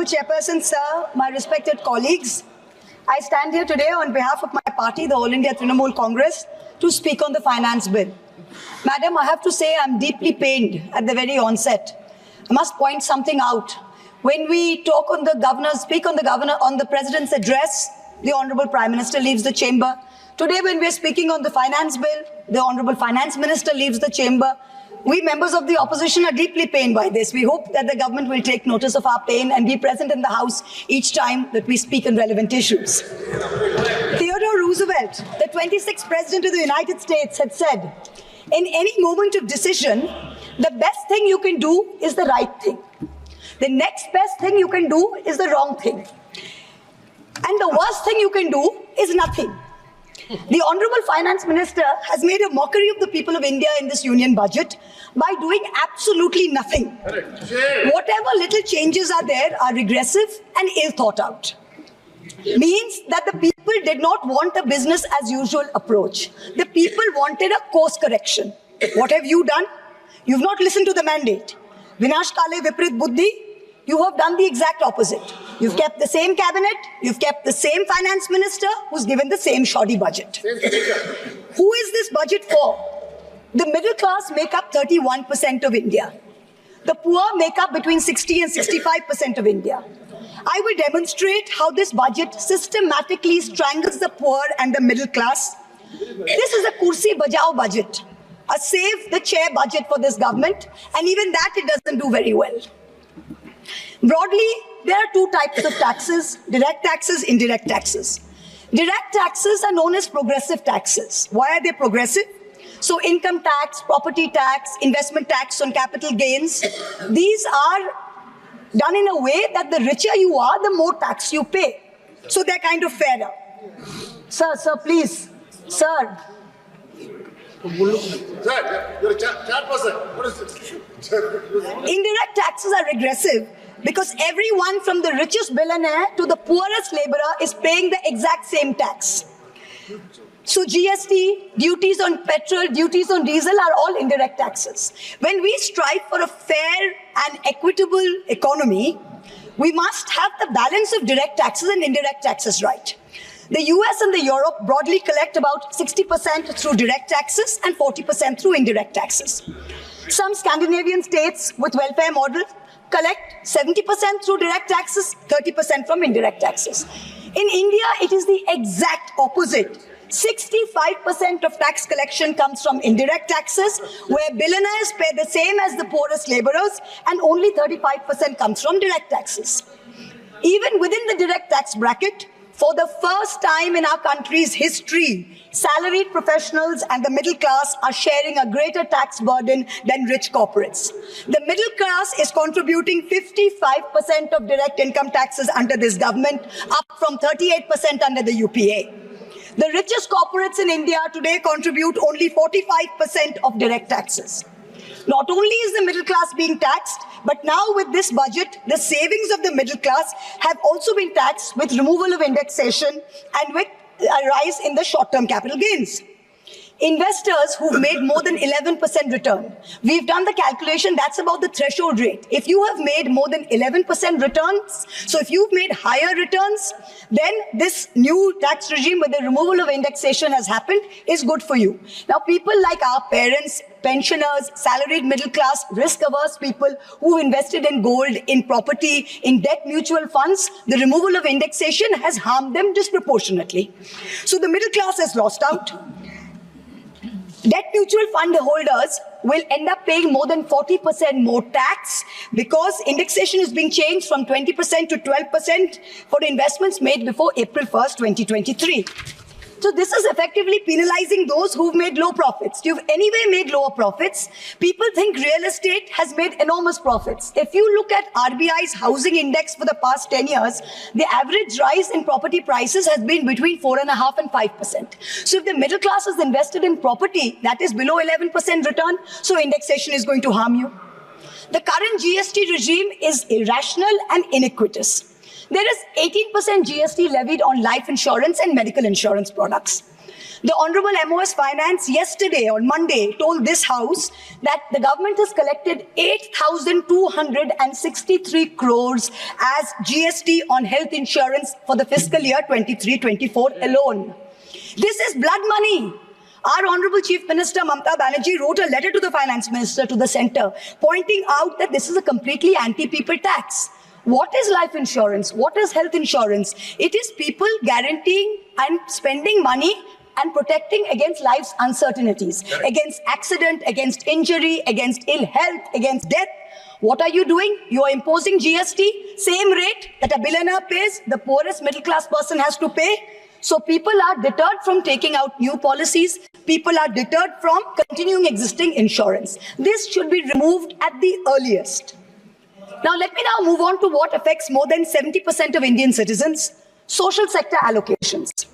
Chairperson, sir, my respected colleagues, I stand here today on behalf of my party, the All India Trinamool Congress, to speak on the finance bill. Madam, I have to say I'm deeply pained at the very onset. I must point something out. When we talk on the governor, speak on the president's address, the Honorable Prime Minister leaves the chamber. Today, when we are speaking on the finance bill, the Honorable Finance Minister leaves the chamber. We members of the opposition are deeply pained by this. We hope that the government will take notice of our pain and be present in the House each time that we speak on relevant issues. Theodore Roosevelt, the 26th President of the United States, had said, in any moment of decision, the best thing you can do is the right thing. The next best thing you can do is the wrong thing. And the worst thing you can do is nothing. The Honorable Finance Minister has made a mockery of the people of India in this union budget by doing absolutely nothing. Whatever little changes are there are regressive and ill thought out. Means that the people did not want a business as usual approach. The people wanted a course correction. What have you done? You've not listened to the mandate. Vinash Kale Viprit Buddhi, you have done the exact opposite. You've kept the same cabinet, you've kept the same finance minister who's given the same shoddy budget. Who is this budget for? The middle class make up 31% of India. The poor make up between 60 and 65% of India. I will demonstrate how this budget systematically strangles the poor and the middle class. This is a kursi bajao budget, a save the chair budget for this government, and even that it doesn't do very well. Broadly, there are two types of taxes: direct taxes, indirect taxes. Direct taxes are known as progressive taxes. Why are they progressive? So income tax, property tax, investment tax on capital gains, these are done in a way that the richer you are, the more tax you pay. So they're kind of fairer. Sir, please. Sir. You're a chat person. What is it? Indirect taxes are regressive because everyone from the richest billionaire to the poorest laborer is paying the exact same tax. So GST, duties on petrol, duties on diesel are all indirect taxes. When we strive for a fair and equitable economy, we must have the balance of direct taxes and indirect taxes right. The US and the Europe broadly collect about 60% through direct taxes and 40% through indirect taxes. Some Scandinavian states with welfare models collect 70% through direct taxes, 30% from indirect taxes. In India, it is the exact opposite. 65% of tax collection comes from indirect taxes, where billionaires pay the same as the poorest laborers, and only 35% comes from direct taxes. Even within the direct tax bracket, for the first time in our country's history, salaried professionals and the middle class are sharing a greater tax burden than rich corporates. The middle class is contributing 55% of direct income taxes under this government, up from 38% under the UPA. The richest corporates in India today contribute only 45% of direct taxes. Not only is the middle class being taxed, but now with this budget, the savings of the middle class have also been taxed with removal of indexation and with a rise in the short-term capital gains. Investors who've made more than 11% return, we've done the calculation, that's about the threshold rate. If you have made more than 11% returns, so if you've made higher returns, then this new tax regime with the removal of indexation has happened is good for you. Now, people like our parents, pensioners, salaried middle class, risk-averse people who invested in gold, in property, in debt mutual funds, the removal of indexation has harmed them disproportionately. So the middle class has lost out. Debt mutual fund holders will end up paying more than 40% more tax because indexation is being changed from 20% to 12% for investments made before April 1st, 2023. So this is effectively penalizing those who've made low profits. You've anyway made lower profits. People think real estate has made enormous profits. If you look at RBI's housing index for the past 10 years, the average rise in property prices has been between 4.5% and 5%. So if the middle class is invested in property that is below 11% return, so indexation is going to harm you. The current GST regime is irrational and iniquitous. There is 18% GST levied on life insurance and medical insurance products. The Honorable MOS Finance yesterday, on Monday, told this House that the government has collected 8,263 crores as GST on health insurance for the fiscal year 23-24 alone. This is blood money. Our Honorable Chief Minister Mamata Banerjee wrote a letter to the Finance Minister, to the Centre, pointing out that this is a completely anti-people tax. What is life insurance? What is health insurance? It is people guaranteeing and spending money and protecting against life's uncertainties, against accident, against injury, against ill health, against death. What are you doing? You are imposing GST, same rate that a billionaire pays, the poorest middle class person has to pay. So people are deterred from taking out new policies. People are deterred from continuing existing insurance. This should be removed at the earliest. Now let me now move on to what affects more than 70% of Indian citizens, social sector allocations.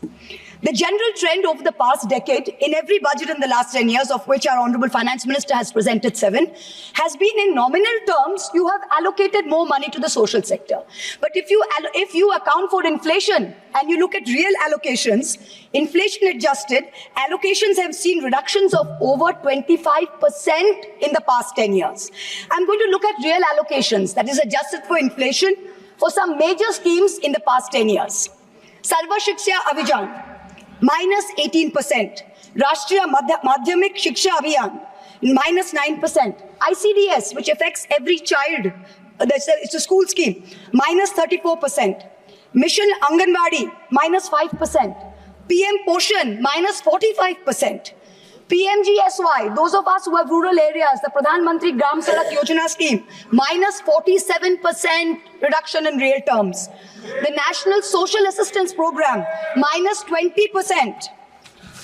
The general trend over the past decade, in every budget in the last 10 years, of which our Honorable Finance Minister has presented 7, has been in nominal terms, you have allocated more money to the social sector. But if you account for inflation and you look at real allocations, inflation adjusted, allocations have seen reductions of over 25% in the past 10 years. I'm going to look at real allocations, that is adjusted for inflation, for some major schemes in the past 10 years. Sarva Shiksha Abhijan, minus 18%. Rashtriya Madhyamik Shiksha Abhiyan, minus 9%. ICDS, which affects every child, it's a school scheme, minus 34%. Mission Anganwadi, minus 5%. PM Poshan, minus 45%. PMGSY, those of us who have rural areas, the Pradhan Mantri Gram Sadak Yojana scheme, minus 47% reduction in real terms. The National Social Assistance Program, minus 20%.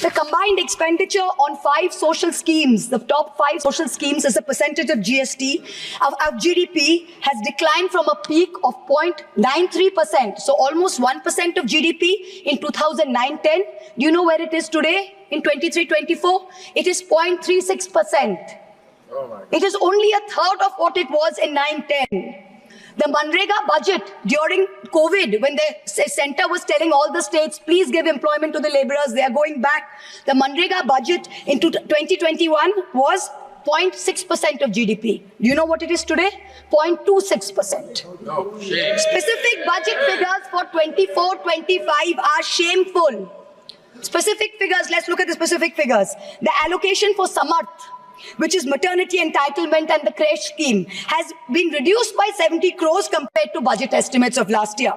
The combined expenditure on 5 social schemes, the top 5 social schemes as a percentage of GST, of GDP, has declined from a peak of 0.93%, so almost 1% of GDP in 2009-10. Do you know where it is today in 23-24? It is 0.36%. It is only a third of what it was in 9-10. The Manrega budget during COVID, when the centre was telling all the states, please give employment to the labourers, they are going back. The Manrega budget in 2021 was 0.6% of GDP. Do you know what it is today? 0.26%. No, shame. Specific budget figures for 24-25 are shameful. Specific figures, let's look at the specific figures. The allocation for Samarth, which is maternity entitlement and the creche scheme, has been reduced by 70 crores compared to budget estimates of last year.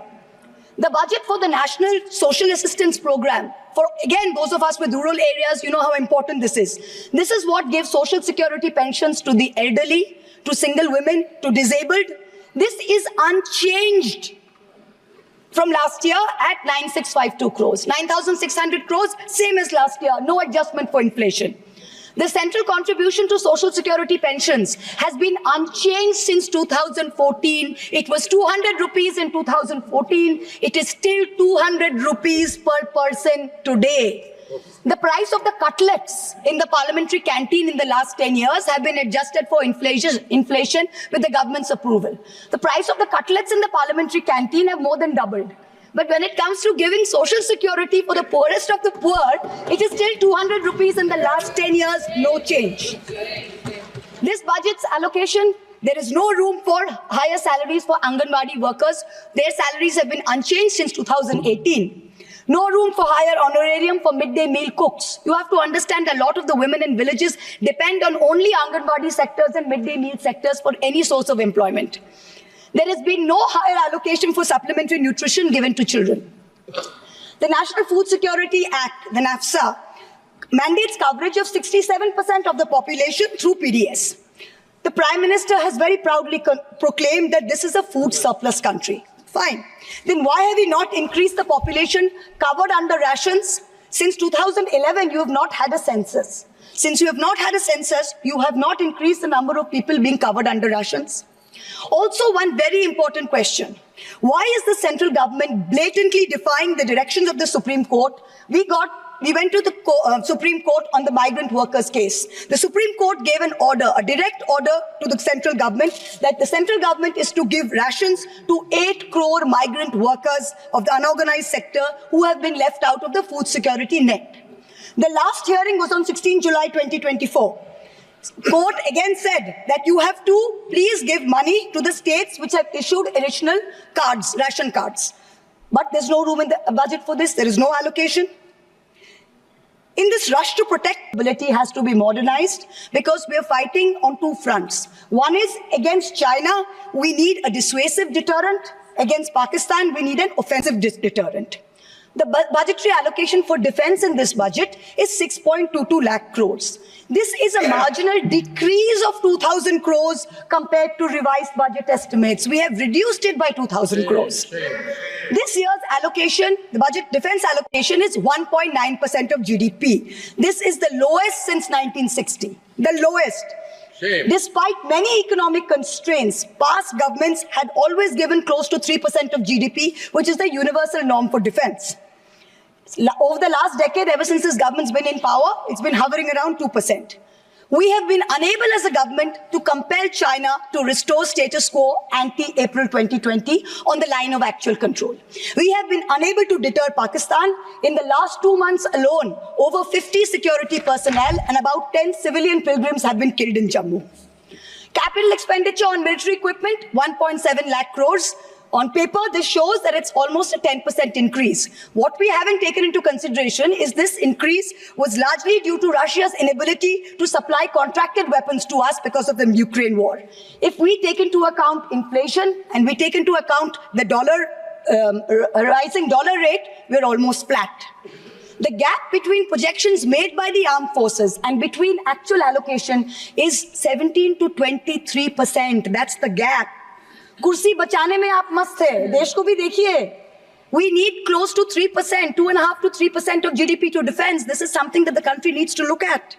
The budget for the National Social Assistance Program, for again those of us with rural areas, you know how important this is. This is what gives social security pensions to the elderly, to single women, to disabled. This is unchanged from last year at 9,652 crores. 9,600 crores, same as last year, no adjustment for inflation. The central contribution to social security pensions has been unchanged since 2014. It was 200 rupees in 2014. It is still 200 rupees per person today. The price of the cutlets in the parliamentary canteen in the last 10 years have been adjusted for inflation with the government's approval. The price of the cutlets in the parliamentary canteen have more than doubled. But when it comes to giving social security for the poorest of the poor, it is still 200 rupees in the last 10 years, no change. This budget's allocation, there is no room for higher salaries for Anganwadi workers. Their salaries have been unchanged since 2018. No room for higher honorarium for midday meal cooks. You have to understand a lot of the women in villages depend on only Anganwadi sectors and midday meal sectors for any source of employment. There has been no higher allocation for supplementary nutrition given to children. The National Food Security Act, the NAFSA, mandates coverage of 67% of the population through PDS. The Prime Minister has very proudly proclaimed that this is a food surplus country. Fine. Then why have we not increased the population covered under rations? Since 2011, you have not had a census. Since you have not had a census, you have not increased the number of people being covered under rations. Also, one very important question. Why is the central government blatantly defying the directions of the Supreme Court? We went to the Supreme Court on the migrant workers case. The Supreme Court gave an order, a direct order to the central government that the central government is to give rations to 8 crore migrant workers of the unorganized sector who have been left out of the food security net. The last hearing was on 16 July 2024. Court again said that you have to please give money to the states which have issued additional cards, ration cards. But there's no room in the budget for this. There is no allocation. In this rush to protect, ability has to be modernized because we are fighting on two fronts. One is against China, we need a dissuasive deterrent. Against Pakistan, we need an offensive deterrent. The budgetary allocation for defense in this budget is 6.22 lakh crores. This is a marginal decrease of 2,000 crores compared to revised budget estimates. We have reduced it by 2,000 crores. This year's allocation, the budget defense allocation is 1.9% of GDP. This is the lowest since 1960, the lowest. Shame. Despite many economic constraints, past governments had always given close to 3% of GDP, which is the universal norm for defense. Over the last decade, ever since this government's been in power, it's been hovering around 2%. We have been unable as a government to compel China to restore status quo ante-April 2020 on the line of actual control. We have been unable to deter Pakistan. In the last 2 months alone, over 50 security personnel and about 10 civilian pilgrims have been killed in Jammu. Capital expenditure on military equipment, 1.7 lakh crores. On paper, this shows that it's almost a 10% increase. What we haven't taken into consideration is this increase was largely due to Russia's inability to supply contracted weapons to us because of the Ukraine war. If we take into account inflation and we take into account the rising dollar rate, we're almost flat. The gap between projections made by the armed forces and between actual allocation is 17 to 23%. That's the gap. कुर्सी बचाने में आप मस्त है, देश को भी देखिए. We need close to 3%, 2.5 to 3% of GDP to defense. This is something that the country needs to look at.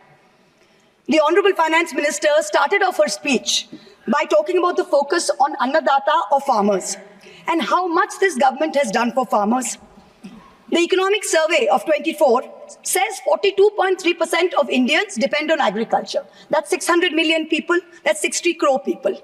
The Honorable Finance Minister started off her speech by talking about the focus on Annadata or farmers and how much this government has done for farmers. The Economic Survey of 24 says 42.3% of Indians depend on agriculture. That's 600 million people. That's 60 crore people.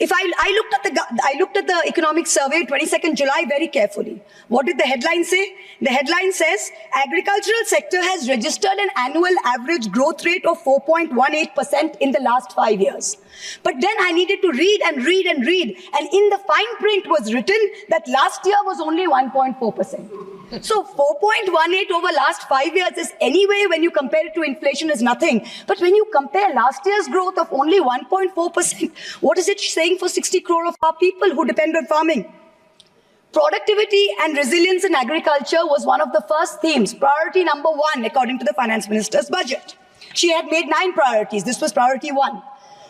If I looked at the Economic Survey 22nd July very carefully. What did the headline say? The headline says agricultural sector has registered an annual average growth rate of 4.18% in the last 5 years. But then I needed to read and read and read, and in the fine print was written that last year was only 1.4%. So 4.18 over last 5 years is anyway, when you compare it to inflation, is nothing. But when you compare last year's growth of only 1.4%, what is it saying for 60 crore of our people who depend on farming? Productivity and resilience in agriculture was one of the first themes, priority number 1, according to the Finance Minister's budget. She had made 9 priorities. This was priority 1.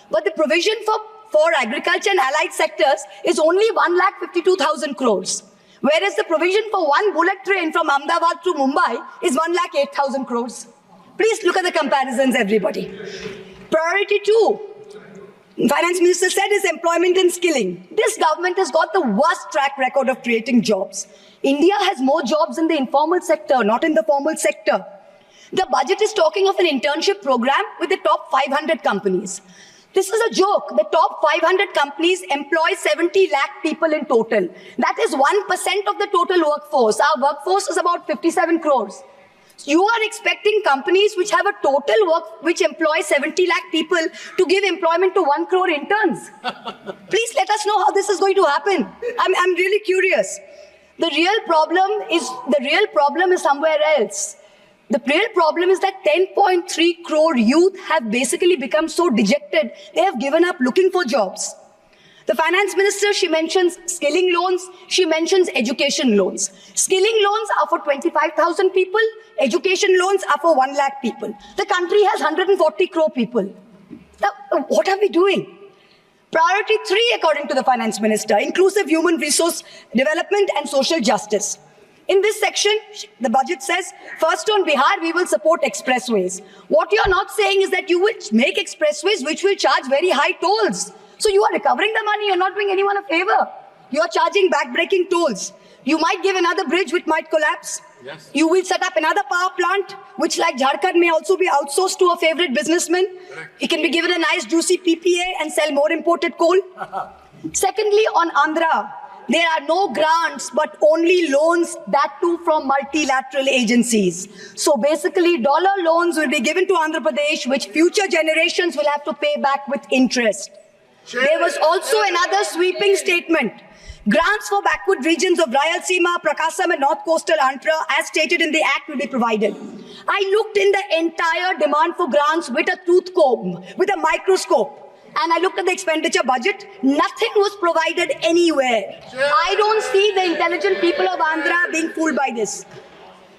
But the provision for agriculture and allied sectors is only 1,52,000 crores. Whereas the provision for one bullet train from Ahmedabad to Mumbai is 1,08,000 crores. Please look at the comparisons, everybody. Priority 2, Finance Minister said, is employment and skilling. This government has got the worst track record of creating jobs. India has more jobs in the informal sector, not in the formal sector. The budget is talking of an internship program with the top 500 companies. This is a joke. The top 500 companies employ 70 lakh people in total. That is 1% of the total workforce. Our workforce is about 57 crores. You are expecting companies which have a total which employ 70 lakh people to give employment to 1 crore interns. Please let us know how this is going to happen. I'm really curious. The real problem is somewhere else. The real problem is that 10.3 crore youth have basically become so dejected, they have given up looking for jobs. The Finance Minister, she mentions skilling loans, she mentions education loans. Skilling loans are for 25,000 people, education loans are for 1 lakh people. The country has 140 crore people. Now, what are we doing? Priority 3, according to the Finance Minister, inclusive human resource development and social justice. In this section, the budget says, first on Bihar, we will support expressways. What you're not saying is that you will make expressways which will charge very high tolls. So you are recovering the money, you're not doing anyone a favor. You're charging back-breaking tolls. You might give another bridge which might collapse. Yes. You will set up another power plant, which like Jharkhand may also be outsourced to a favorite businessman. Correct. It can be given a nice juicy PPA and sell more imported coal. Secondly, on Andhra, There are no grants, but only loans, that too from multilateral agencies. So basically, dollar loans will be given to Andhra Pradesh, which future generations will have to pay back with interest. There was also another sweeping statement. Grants for backward regions of Rayalaseema, Prakasam and North Coastal Andhra, as stated in the Act, will be provided. I looked in the entire demand for grants with a tooth comb, with a microscope. And I looked at the expenditure budget. Nothing was provided anywhere. I don't see the intelligent people of Andhra being fooled by this.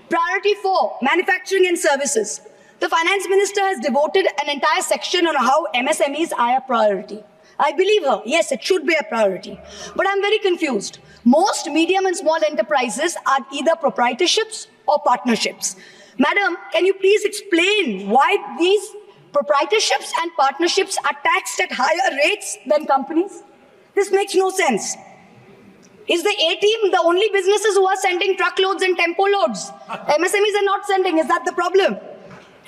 Priority 4, manufacturing and services. The finance minister has devoted an entire section on how MSMEs are a priority. I believe her. Yes, it should be a priority. But I'm very confused. Most medium and small enterprises are either proprietorships or partnerships. Madam, can you please explain why these proprietorships and partnerships are taxed at higher rates than companies? This makes no sense. Is the A-team the only businesses who are sending truckloads and tempo loads? MSMEs are not sending. Is that the problem?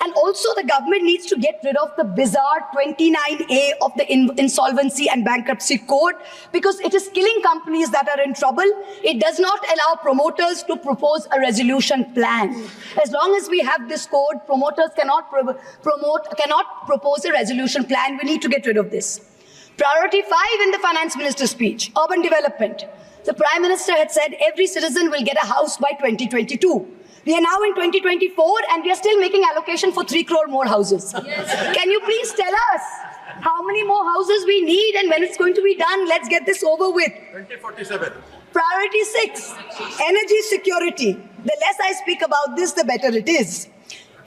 And also the government needs to get rid of the bizarre 29A of the Insolvency and Bankruptcy Code, because it is killing companies that are in trouble. It does not allow promoters to propose a resolution plan. As long as we have this code, promoters cannot propose a resolution plan. We need to get rid of this. Priority 5 in the finance minister's speech, urban development. The Prime Minister had said every citizen will get a house by 2022. We are now in 2024 and we are still making allocation for 3 crore more houses. Yes. Can you please tell us how many more houses we need and when it's going to be done? Let's get this over with. 2047. Priority 6, energy security. The less I speak about this, the better it is.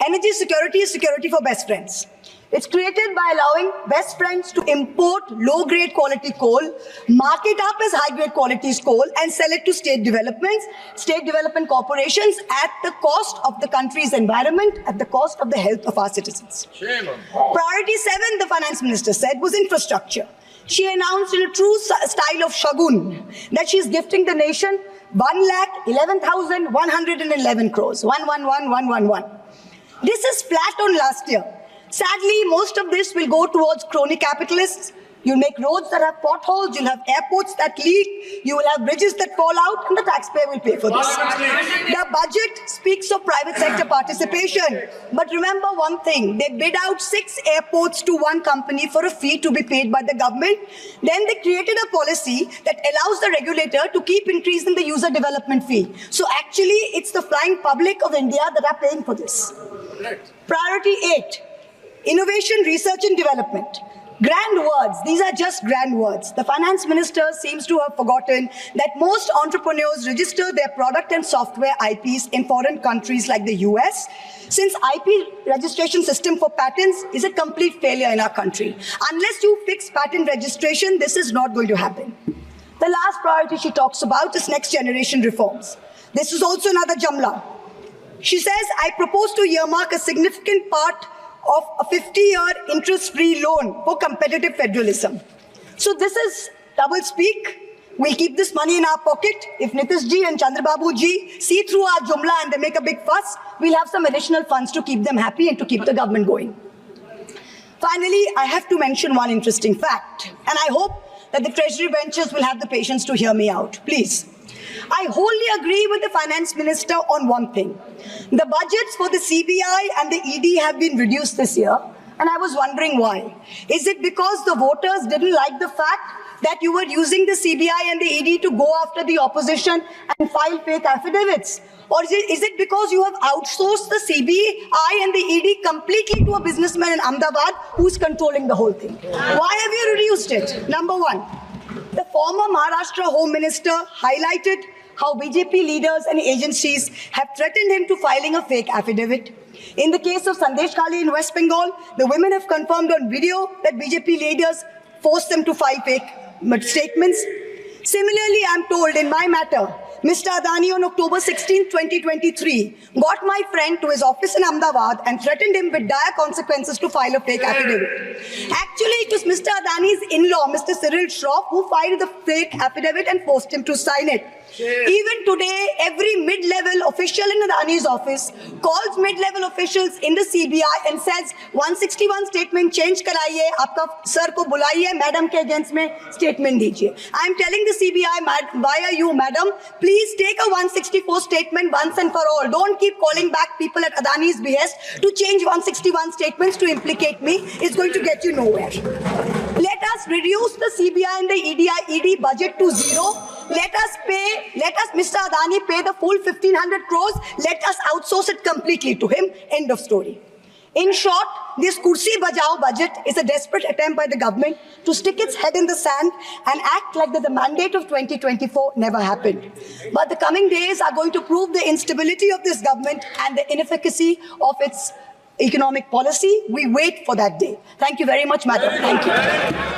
Energy security is security for best friends. It's created by allowing best friends to import low-grade quality coal, mark it up as high-grade quality coal, and sell it to state development corporations at the cost of the country's environment, at the cost of the health of our citizens. Shame. Priority 7, the finance minister said, was infrastructure. She announced in a true style of Shagun that she is gifting the nation 1,11,111 crores. 111,111. This is flat on last year. Sadly, most of this will go towards crony capitalists. You'll make roads that have potholes, you'll have airports that leak, you will have bridges that fall out, and the taxpayer will pay for this. The budget speaks of private sector participation. But remember one thing, they bid out 6 airports to one company for a fee to be paid by the government. Then they created a policy that allows the regulator to keep increasing the user development fee. So actually, it's the flying public of India that are paying for this. Priority 8. Innovation, research and development. Grand words. These are just grand words. The finance minister seems to have forgotten that most entrepreneurs register their product and software IPs in foreign countries like the US, since IP registration system for patents is a complete failure in our country. Unless you fix patent registration, this is not going to happen. The last priority she talks about is next generation reforms. This is also another Jamla. She says, I propose to earmark a significant part of a 50-year interest-free loan for competitive federalism. So this is double speak. We'll keep this money in our pocket. If Nitish ji and Chandrababu ji see through our Jumla and they make a big fuss, we'll have some additional funds to keep them happy and to keep the government going. Finally, I have to mention one interesting fact, and I hope that the Treasury benches will have the patience to hear me out. Please. I wholly agree with the finance minister on one thing. The budgets for the CBI and the ED have been reduced this year, and I was wondering why. Is it because the voters didn't like the fact that you were using the CBI and the ED to go after the opposition and file fake affidavits? Or is it because you have outsourced the CBI and the ED completely to a businessman in Ahmedabad who's controlling the whole thing? Why have you reduced it? Number one. The former Maharashtra Home Minister highlighted how BJP leaders and agencies have threatened him to filing a fake affidavit. In the case of Sandesh Khali in West Bengal, the women have confirmed on video that BJP leaders forced them to file fake statements. Similarly, I'm told in my matter, Mr. Adani on October 16, 2023, got my friend to his office in Ahmedabad and threatened him with dire consequences to file a fake affidavit. Actually, it was Mr. Adani's in-law, Mr. Cyril Shroff, who filed the fake affidavit and forced him to sign it. Even today, every mid-level official in Adani's office calls mid-level officials in the CBI and says 161 statement change karaiye, aapka sir ko bulaiye, madam ke against mein statement dijiye. I am telling the CBI via you, madam, please take a 164 statement once and for all. Don't keep calling back people at Adani's behest to change 161 statements to implicate me. It's going to get you nowhere. Let us reduce the CBI and the ED budget to zero. Let us, Mr. Adani, pay the full 1,500 crores. Let us outsource it completely to him. End of story. In short, this Kursi Bajao budget is a desperate attempt by the government to stick its head in the sand and act like that the mandate of 2024 never happened. But the coming days are going to prove the instability of this government and the inefficacy of its economic policy. We wait for that day. Thank you very much, madam. Thank you.